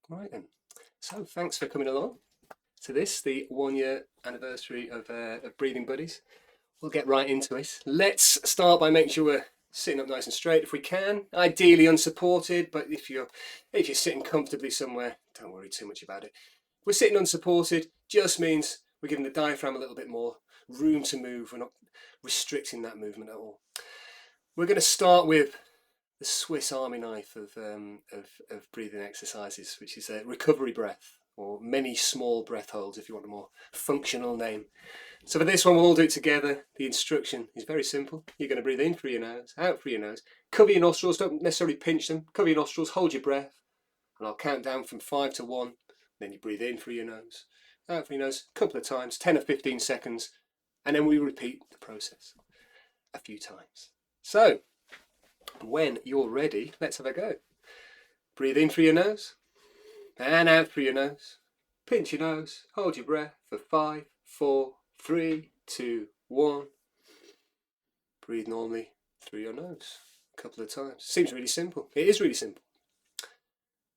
Right then. So thanks for coming along to this, the 1 year anniversary of Breathing Buddies. We'll get right into it. Let's start by making sure we're sitting up nice and straight if we can. Ideally unsupported, but if you're sitting comfortably somewhere, don't worry too much about it. We're sitting unsupported just means we're giving the diaphragm a little bit more room to move. We're not restricting that movement at all. We're going to start with the Swiss Army knife of breathing exercises, which is a recovery breath, or many small breath holds if you want a more functional name. So for this one, we'll all do it together. The instruction is very simple. You're going to breathe in through your nose, out through your nose. Cover your nostrils, don't necessarily pinch them. Cover your nostrils, hold your breath, and I'll count down from 5 to 1. Then you breathe in through your nose, out through your nose, a couple of times, 10 or 15 seconds, and then we repeat the process a few times. So when you're ready, let's have a go. Breathe in through your nose and out through your nose. Pinch your nose, hold your breath for 5, 4, 3, 2, 1. Breathe normally through your nose a couple of times. Seems really simple. It is really simple.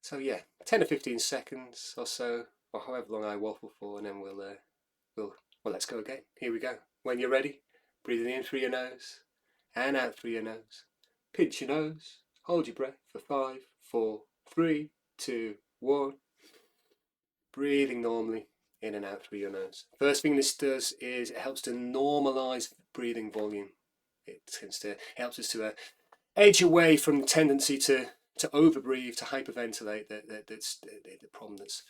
So yeah, 10 or 15 seconds or so, or however long I waffle for, and then well, let's go again. Here we go. When you're ready, breathing in through your nose and out through your nose. Pinch your nose, hold your breath for 5, 4, 3, 2, 1. Breathing normally in and out through your nose. First thing this does is it helps to normalize breathing volume. It helps us to edge away from the tendency to overbreathe, to hyperventilate. That's the problem that's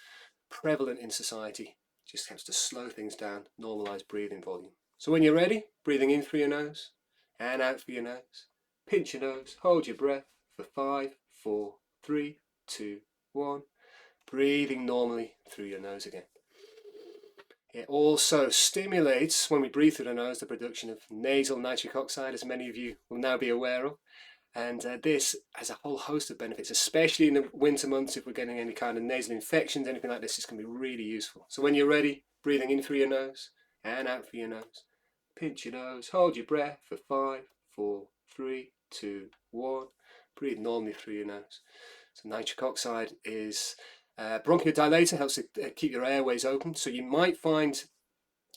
prevalent in society. It just helps to slow things down, normalize breathing volume. So when you're ready, breathing in through your nose and out through your nose. Pinch your nose, hold your breath for 5, 4, 3, 2, 1. Breathing normally through your nose again. It also stimulates, when we breathe through the nose, the production of nasal nitric oxide, as many of you will now be aware of. And this has a whole host of benefits, especially in the winter months. If we're getting any kind of nasal infections, anything like this, it's going to be really useful. So when you're ready, breathing in through your nose and out through your nose. Pinch your nose, hold your breath for 5, 4, 3, 2, 1. Breathe normally through your nose. So nitric oxide is bronchodilator, helps to keep your airways open. So you might find,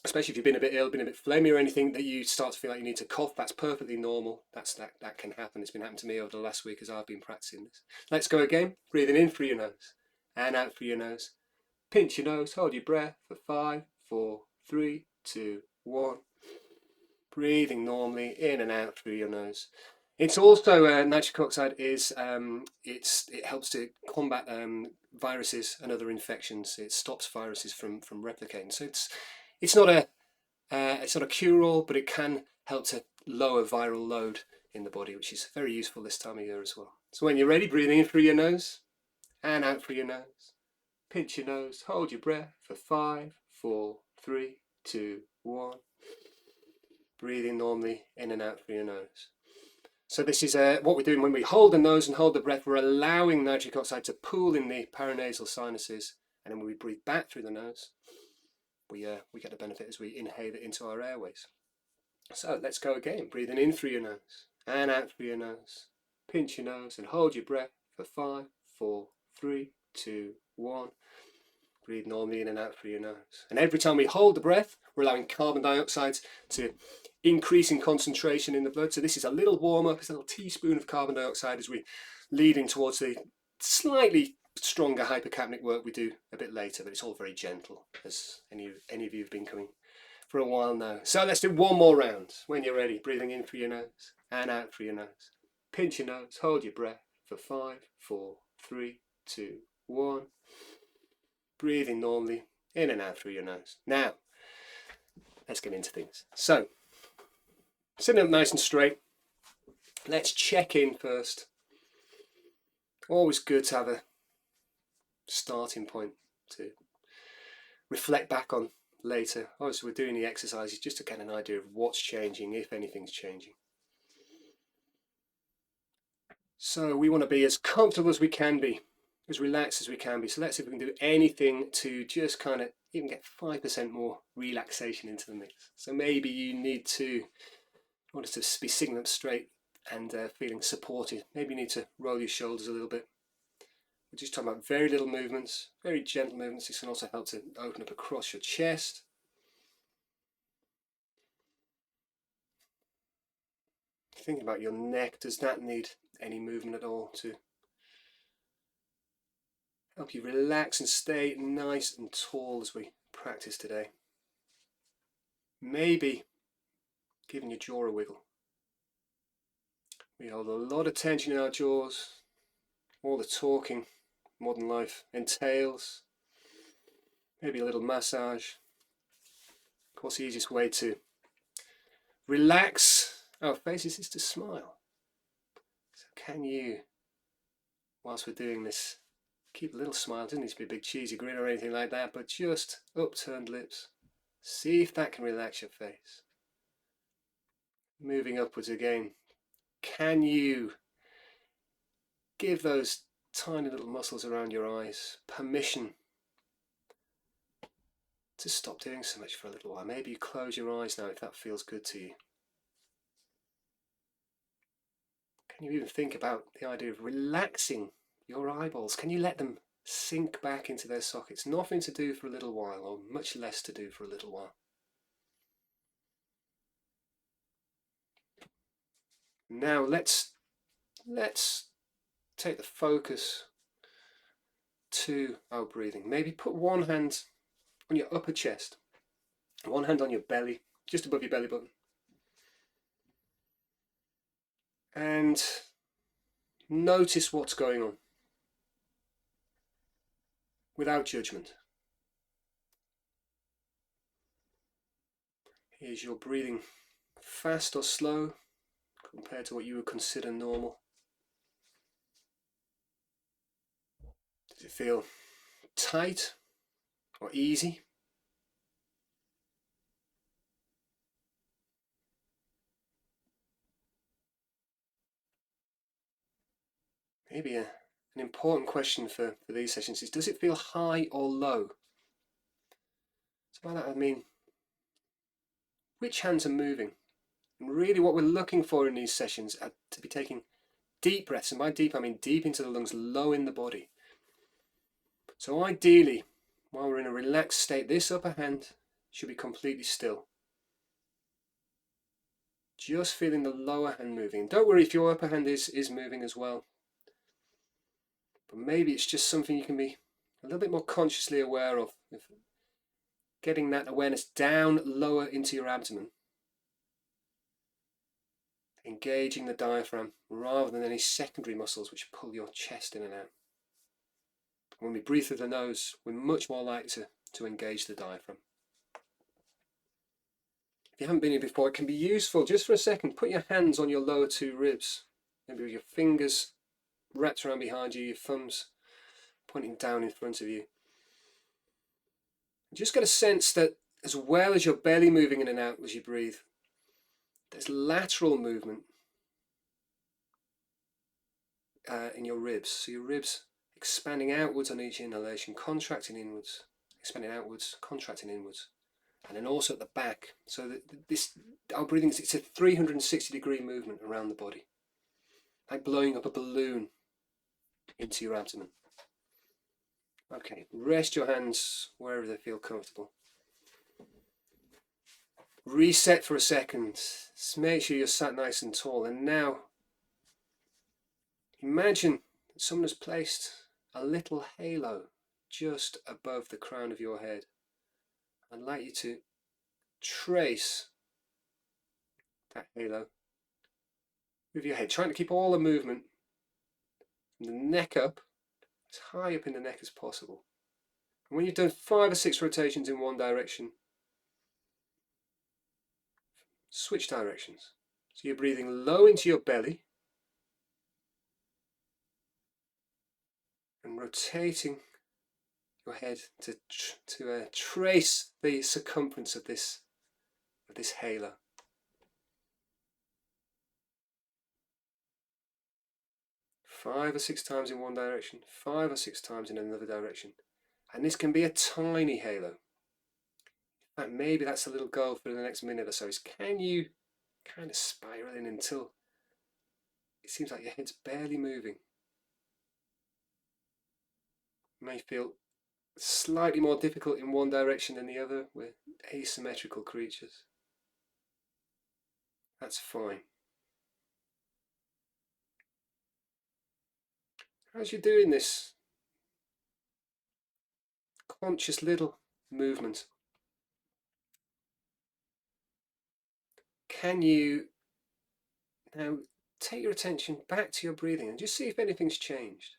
especially if you've been a bit ill, been a bit phlegmy or anything, that you start to feel like you need to cough. That's perfectly normal. That can happen. It's been happening to me over the last week as I've been practicing this. Let's go again. Breathing in through your nose and out through your nose. Pinch your nose, hold your breath for 5, 4, 3, 2, 1. Breathing normally in and out through your nose. It's also nitric oxide is it helps to combat viruses and other infections. It stops viruses from replicating. So it's not a cure-all, but it can help to lower viral load in the body, which is very useful this time of year as well. So when you're ready, breathing in through your nose and out through your nose. Pinch your nose, hold your breath for 5, 4, 3, 2, 1. Breathing normally in and out through your nose. So this is what we're doing when we hold the nose and hold the breath. We're allowing nitric oxide to pool in the paranasal sinuses, and then when we breathe back through the nose, we get the benefit as we inhale it into our airways. So let's go again. Breathing in through your nose and out through your nose. Pinch your nose and hold your breath for 5, 4, 3, 2, 1. Breathe normally in and out through your nose. And every time we hold the breath, we're allowing carbon dioxide to increase in concentration in the blood. So this is a little warm up, it's a little teaspoon of carbon dioxide as we lead in towards the slightly stronger hypercapnic work we do a bit later, but it's all very gentle, as any of you have been coming for a while now. So let's do one more round. When you're ready, breathing in through your nose and out through your nose. Pinch your nose, hold your breath for 5, 4, 3, 2, 1. Breathing normally in and out through your nose. Now, let's get into things. So, sitting up nice and straight. Let's check in first. Always good to have a starting point to reflect back on later. Obviously, we're doing the exercises just to get an idea of what's changing, if anything's changing. So we want to be as comfortable as we can be, as relaxed as we can be. So let's see if we can do anything to just kind of even get 5% more relaxation into the mix. So maybe you need to, want us to be sitting up straight and feeling supported. Maybe you need to roll your shoulders a little bit. We're just talking about very little movements, very gentle movements. This can also help to open up across your chest. Thinking about your neck, does that need any movement at all to help you relax and stay nice and tall as we practice today? Maybe giving your jaw a wiggle. We hold a lot of tension in our jaws. All the talking modern life entails. Maybe a little massage. Of course, the easiest way to relax our faces is to smile. So can you, whilst we're doing this, keep a little smile? It doesn't need to be a big cheesy grin or anything like that, but just upturned lips. See if that can relax your face. Moving upwards again. Can you give those tiny little muscles around your eyes permission to stop doing so much for a little while? Maybe you close your eyes now if that feels good to you. Can you even think about the idea of relaxing your eyeballs? Can you let them sink back into their sockets? Nothing to do for a little while, or much less to do for a little while. Now let's take the focus to our breathing. Maybe put one hand on your upper chest, one hand on your belly, just above your belly button. And notice what's going on without judgment. Is your breathing fast or slow compared to what you would consider normal? Does it feel tight or easy? Maybe an important question for these sessions is, does it feel high or low? So by that I mean, which hands are moving? And really what we're looking for in these sessions are to be taking deep breaths, and by deep I mean deep into the lungs, low in the body. So ideally, while we're in a relaxed state, this upper hand should be completely still. Just feeling the lower hand moving. Don't worry if your upper hand is moving as well. But maybe it's just something you can be a little bit more consciously aware of. Getting that awareness down lower into your abdomen. Engaging the diaphragm rather than any secondary muscles which pull your chest in and out. When we breathe through the nose, we're much more likely to engage the diaphragm. If you haven't been here before, it can be useful just for a second. Put your hands on your lower two ribs. Maybe with your fingers wrapped around behind you, your thumbs pointing down in front of you. Just get a sense that as well as your belly moving in and out as you breathe, there's lateral movement in your ribs. So your ribs expanding outwards on each inhalation, contracting inwards, expanding outwards, contracting inwards. And then also at the back. So that our breathing it's a 360-degree movement around the body. Like blowing up a balloon into your abdomen. Okay, rest your hands wherever they feel comfortable. Reset for a second. Just make sure you're sat nice and tall. And now, imagine that someone has placed a little halo just above the crown of your head. I'd like you to trace that halo with your head, trying to keep all the movement from the neck up, as high up in the neck as possible. And when you've done 5 or 6 rotations in one direction, switch directions. So you're breathing low into your belly and rotating your head to trace the circumference of this halo. Five or six times in one direction, 5 or 6 times in another direction. And this can be a tiny halo. In fact, maybe that's a little goal for the next minute or so, is can you kind of spiral in until it seems like your head's barely moving. It may feel slightly more difficult in one direction than the other. We're asymmetrical creatures. That's fine. As you're doing this conscious little movement, can you now take your attention back to your breathing and just see if anything's changed?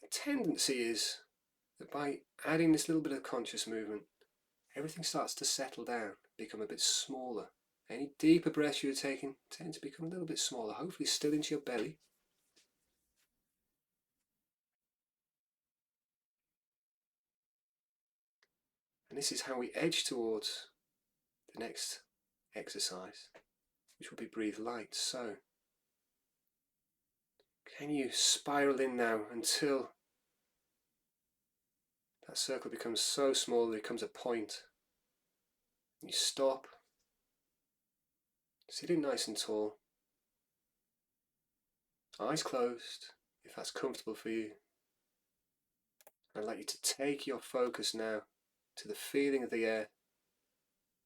The tendency is that by adding this little bit of conscious movement, everything starts to settle down, become a bit smaller. Any deeper breaths you're taking tend to become a little bit smaller, hopefully still into your belly. And this is how we edge towards the next exercise, which will be breathe light. So, can you spiral in now until that circle becomes so small that it becomes a point? You stop, sitting nice and tall, eyes closed, if that's comfortable for you. I'd like you to take your focus now to the feeling of the air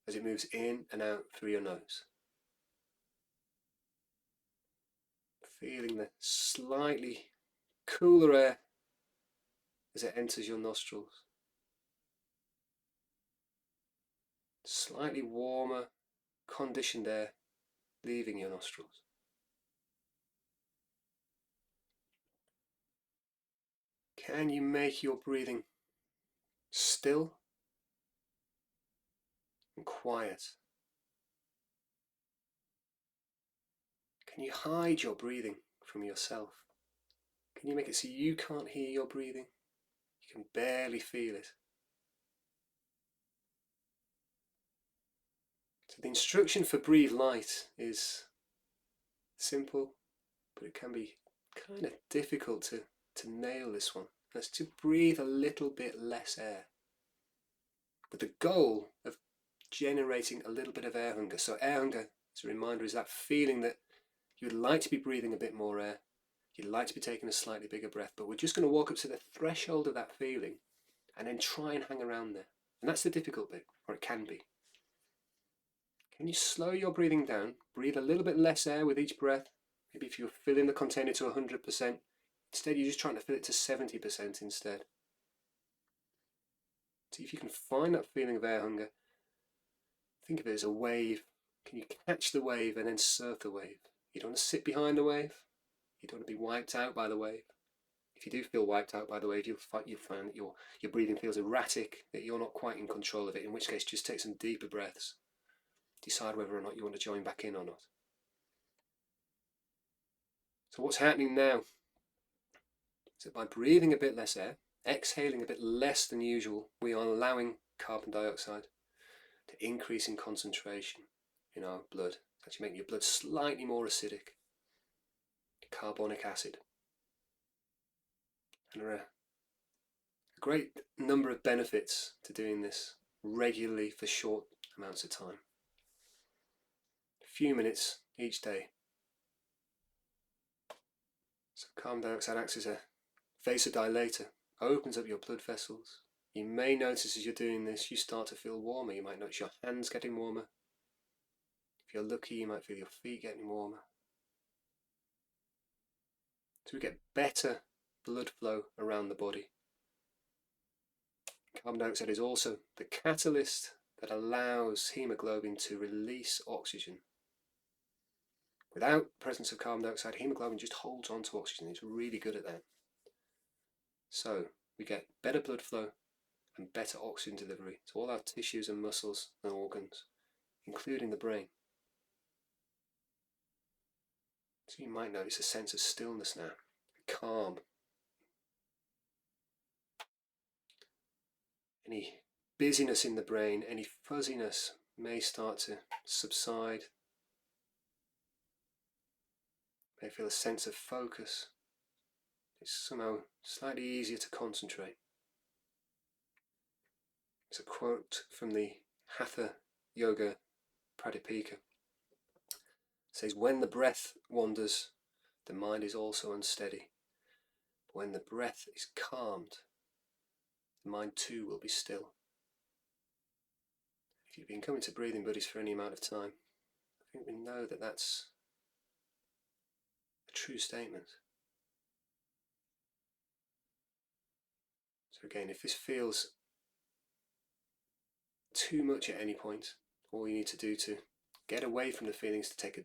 as it moves in and out through your nose. Feeling the slightly cooler air as it enters your nostrils. Slightly warmer, conditioned air leaving your nostrils. Can you make your breathing still and quiet? Can you hide your breathing from yourself? Can you make it so you can't hear your breathing? You can barely feel it. So the instruction for breathe light is simple, but it can be kind of difficult to nail this one. That's to breathe a little bit less air, with the goal of generating a little bit of air hunger. So air hunger, as a reminder, is that feeling that you'd like to be breathing a bit more air, you'd like to be taking a slightly bigger breath, but we're just going to walk up to the threshold of that feeling and then try and hang around there. And that's the difficult bit, or it can be. Can you slow your breathing down? Breathe a little bit less air with each breath. Maybe if you're filling the container to 100%, instead you're just trying to fill it to 70% instead. See if you can find that feeling of air hunger. Think of it as a wave. Can you catch the wave and then surf the wave? You don't want to sit behind the wave. You don't want to be wiped out by the wave. If you do feel wiped out by the wave, you'll find that your breathing feels erratic, that you're not quite in control of it, in which case just take some deeper breaths. Decide whether or not you want to join back in or not. So what's happening now is that by breathing a bit less air, exhaling a bit less than usual, we are allowing carbon dioxide to increase in concentration in our blood. It's actually making your blood slightly more acidic. Carbonic acid. And there are a great number of benefits to doing this regularly for short amounts of time. A few minutes each day. So carbon dioxide acts as a vasodilator, opens up your blood vessels. You may notice as you're doing this, you start to feel warmer. You might notice your hands getting warmer. If you're lucky, you might feel your feet getting warmer. So we get better blood flow around the body. Carbon dioxide is also the catalyst that allows hemoglobin to release oxygen. Without the presence of carbon dioxide, hemoglobin just holds on to oxygen. It's really good at that. So we get better blood flow and better oxygen delivery to all our tissues and muscles and organs, including the brain. So you might notice a sense of stillness now, calm. Any busyness in the brain, any fuzziness may start to subside. You may feel a sense of focus. It's somehow slightly easier to concentrate. It's a quote from the Hatha Yoga Pradipika. It says, "When the breath wanders, the mind is also unsteady. When the breath is calmed, the mind too will be still. If you've been coming to Breathing Buddies for any amount of time, I think we know that that's a true statement. So again, if this feels too much at any point, all you need to do to get away from the feelings to take a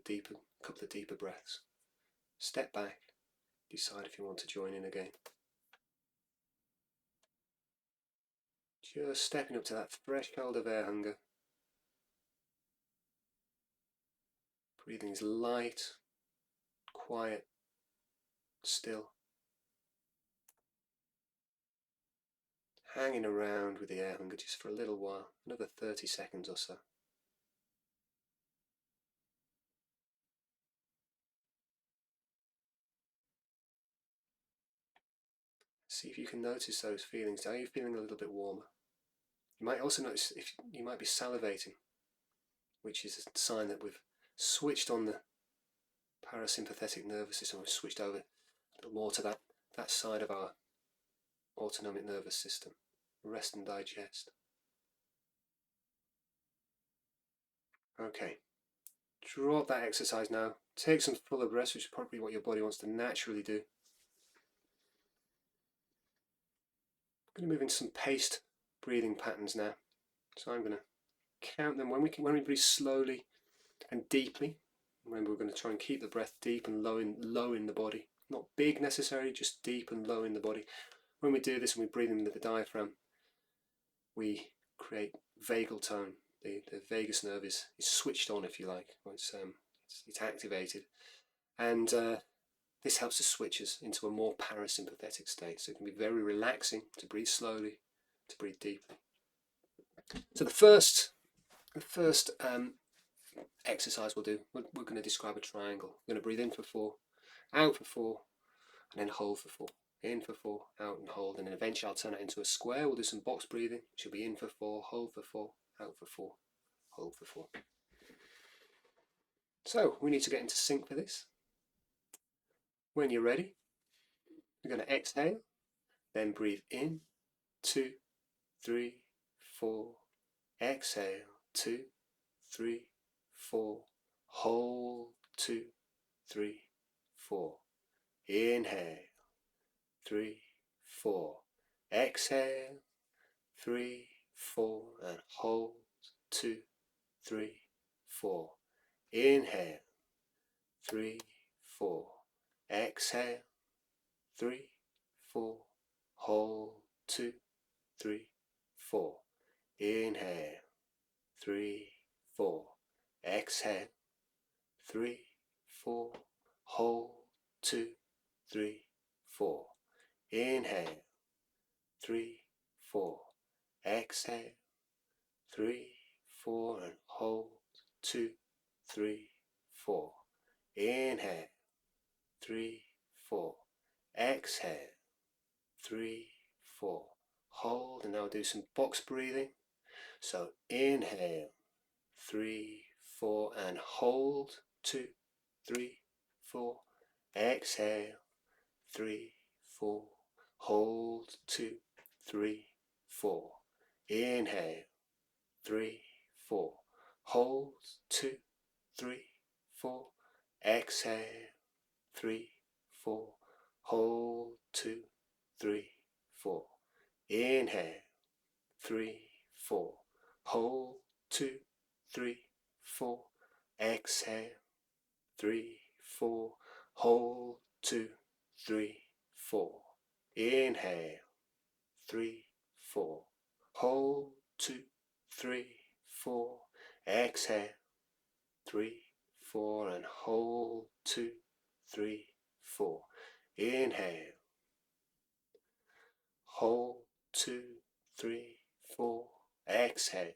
couple of deeper breaths. Step back, decide if you want to join in again. Just stepping up to that threshold of air hunger. Breathing is light, quiet, still. Hanging around with the air hunger just for a little while, another 30 seconds or so. See if you can notice those feelings. Are you feeling a little bit warmer? You might also notice if you might be salivating, which is a sign that we've switched on the parasympathetic nervous system. We've switched over a little more to that side of our autonomic nervous system. Rest and digest. Okay, drop that exercise now. Take some fuller breaths, which is probably what your body wants to naturally do. I'm going to move into some paced breathing patterns now. So I'm going to count them when we breathe slowly and deeply. Remember, we're going to try and keep the breath deep and low in the body. Not big necessarily, just deep and low in the body. When we do this and we breathe into the diaphragm, we create vagal tone. The vagus nerve is switched on, if you like. It's activated. And this helps to switch us into a more parasympathetic state. So it can be very relaxing to breathe slowly, to breathe deeply. So the first exercise we'll do, we're going to describe a triangle. We're going to breathe in for 4, out for 4, and then hold for 4. In for 4, out and hold, and then eventually I'll turn it into a square. We'll do some box breathing, which will be in for 4, hold for 4, out for 4, hold for 4. So we need to get into sync for this. When you're ready, we're going to exhale, then breathe in, 2, 3, 4, exhale, 2, 3, 4, hold, 2, 3, 4, inhale, 3, 4, exhale, 3, 4, and hold, 2, 3, 4, inhale, 3, 4, exhale, 3, 4, hold, 2, 3, 4, inhale, 3, 4, exhale, 3, 4, hold, 2, 3, 4, inhale, 3, 4, exhale, 3, 4, and hold, 2, 3, 4, inhale, 3, 4, exhale, 3, 4, hold, and now do some box breathing. So inhale, 3, 4, and hold, 2, 3, 4, exhale, 3, 4, hold, 2, 3, 4, inhale, 3, 4, hold, 2, 3, 4, exhale, 3, 4, hold, 2, 3, 4, inhale, 3, 4, hold, 2, 3, 4, exhale, 3, 4, hold, 2, 3, 4, inhale, 3, 4, hold, 2, 3, 4, exhale, 3, 4, and hold, 2, 3, 4, inhale, hold, 2, 3, 4, exhale,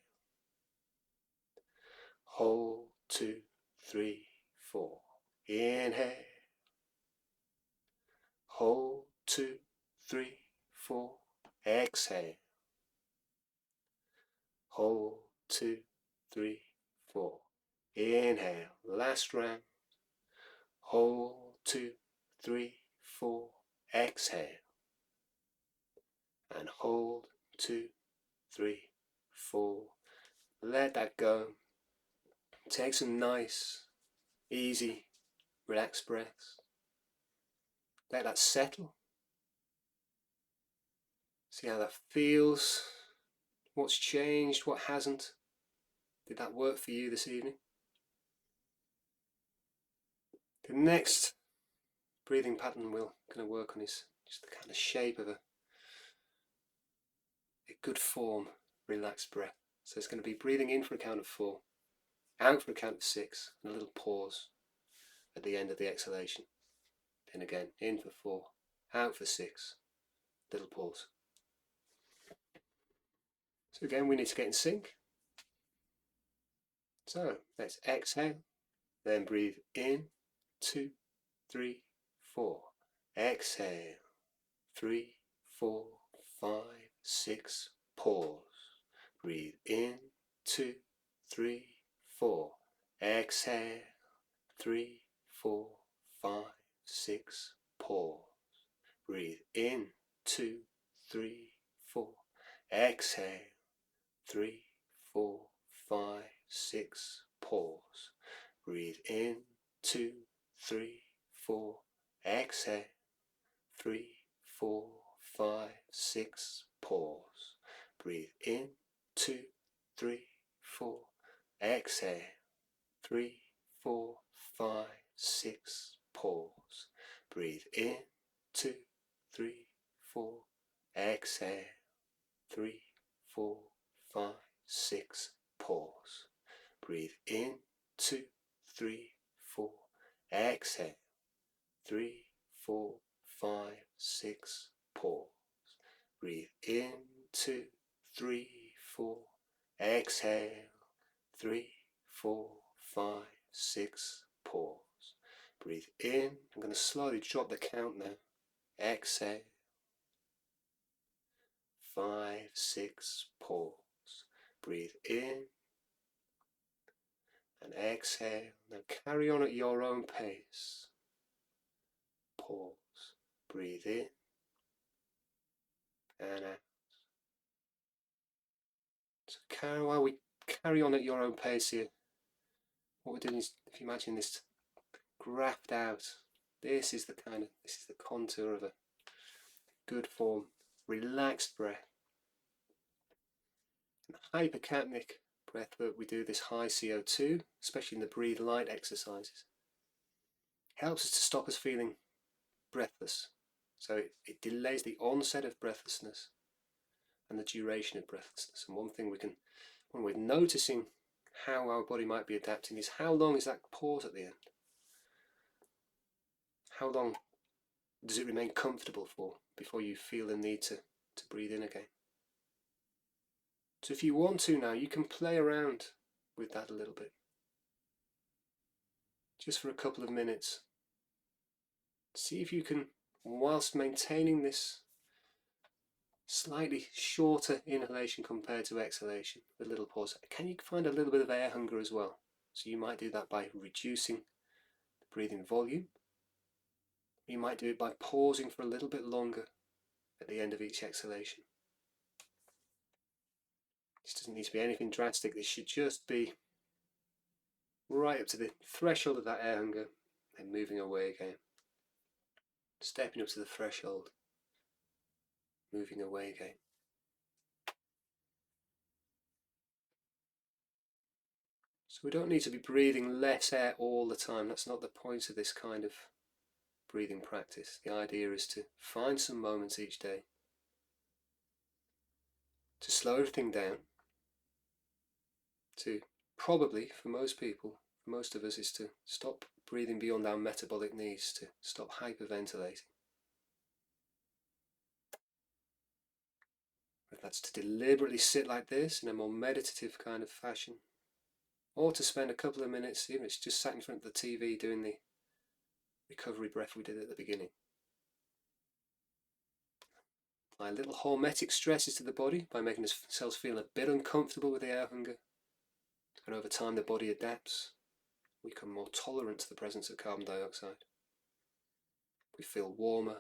hold, 2, 3, 4, inhale, hold, 2, 3, 4, exhale, hold, 2, 3, 4, inhale, last round, hold, 2, 3, 4, exhale, and hold. 2, 3, 4. Let that go. Take some nice, easy, relaxed breaths. Let that settle. See how that feels. What's changed? What hasn't? Did that work for you this evening? The next breathing pattern we're going to work on is just the kind of shape of a good form, relaxed breath. So it's going to be breathing in for a count of 4, out for a count of 6, and a little pause at the end of the exhalation. Then again, in for 4, out for 6, little pause. So again, we need to get in sync. So let's exhale, then breathe in, 2, 3, 4. Exhale, 3, 4, 5, 6, pause. Breathe in, 2, 3, 4. Exhale, 3, 4, 5, 6, pause. Breathe in, 2, 3, 4. Exhale, 3, 4, 5, 6, pause. Breathe in, 2, 3, 4. Exhale, 3, 4, 5, 6, pause. Breathe in, 2, 3, 4. Exhale, 3, 4, 5, 6, pause. Breathe in, 2, 3, 4. Exhale, 3, 4, 5, 6, pause. Breathe in, 2, 3, 4. Exhale, 3, 4, 5, 6, pause. Breathe in, 2, 3, 4. Exhale, 3, 4, 5, 6, pause. Breathe in. I'm going to slowly drop the count now. Exhale, 5, 6, pause. Breathe in and exhale. Now carry on at your own pace. Pause. Breathe in and out. So while we carry on at your own pace here, what we're doing is, if you imagine this graphed out, this is the contour of a good form, relaxed breath. In hypercapnic breathwork, we do this high CO2, especially in the breathe light exercises. It helps us to stop us feeling breathless. So it delays the onset of breathlessness and the duration of breathlessness. And when we're noticing how our body might be adapting, is how long is that pause at the end? How long does it remain comfortable for before you feel the need to breathe in again? So if you want to now, you can play around with that a little bit. Just for a couple of minutes. See if you can, whilst maintaining this slightly shorter inhalation compared to exhalation, with a little pause, can you find a little bit of air hunger as well? So you might do that by reducing the breathing volume. You might do it by pausing for a little bit longer at the end of each exhalation. This doesn't need to be anything drastic. This should just be right up to the threshold of that air hunger and moving away again. Stepping up to the threshold, moving away again. So we don't need to be breathing less air all the time. That's not the point of this kind of breathing practice. The idea is to find some moments each day to slow everything down, to probably, for most people, for most of us, is to stop breathing beyond our metabolic needs, to stop hyperventilating. If that's to deliberately sit like this in a more meditative kind of fashion, or to spend a couple of minutes, even if it's just sat in front of the TV doing the recovery breath we did at the beginning. Apply little hormetic stresses to the body by making ourselves feel a bit uncomfortable with the air hunger. And over time the body adapts. We become more tolerant to the presence of carbon dioxide. We feel warmer,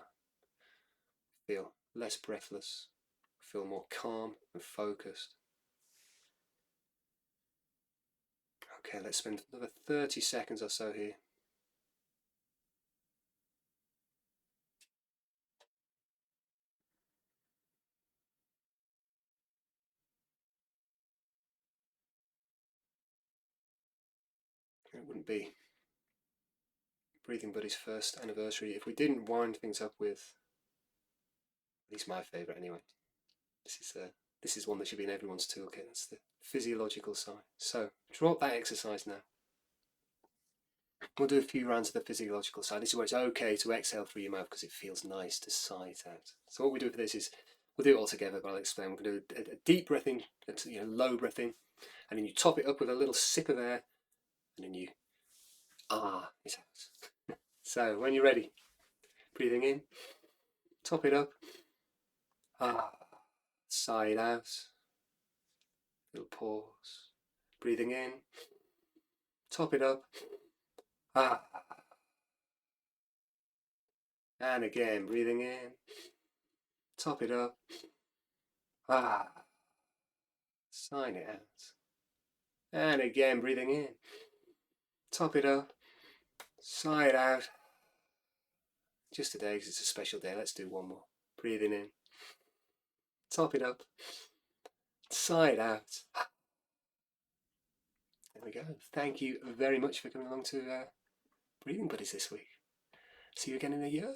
feel less breathless, feel more calm and focused. Okay, let's spend another 30 seconds or so here. It wouldn't be Breathing Buddy's first anniversary if we didn't wind things up with, at least my favourite anyway. This is one that should be in everyone's toolkit. It's the physiological side. So drop that exercise now. We'll do a few rounds of the physiological side. This is where it's okay to exhale through your mouth because it feels nice to sigh it out. So what we do for this is, we'll do it all together, but I'll explain. We're going to do a deep breath in, low breath in, and then you top it up with a little sip of air, and then you it out. So when you're ready, breathing in, top it up, sigh it out, little pause, breathing in, top it up, and again, breathing in, top it up, sign it out, and again, breathing in, top it up, sigh it out. Just today, because it's a special day, let's do one more. Breathing in, top it up, sigh it out. There we go. Thank you very much for coming along to Breathing Buddies this week. See you again in a year.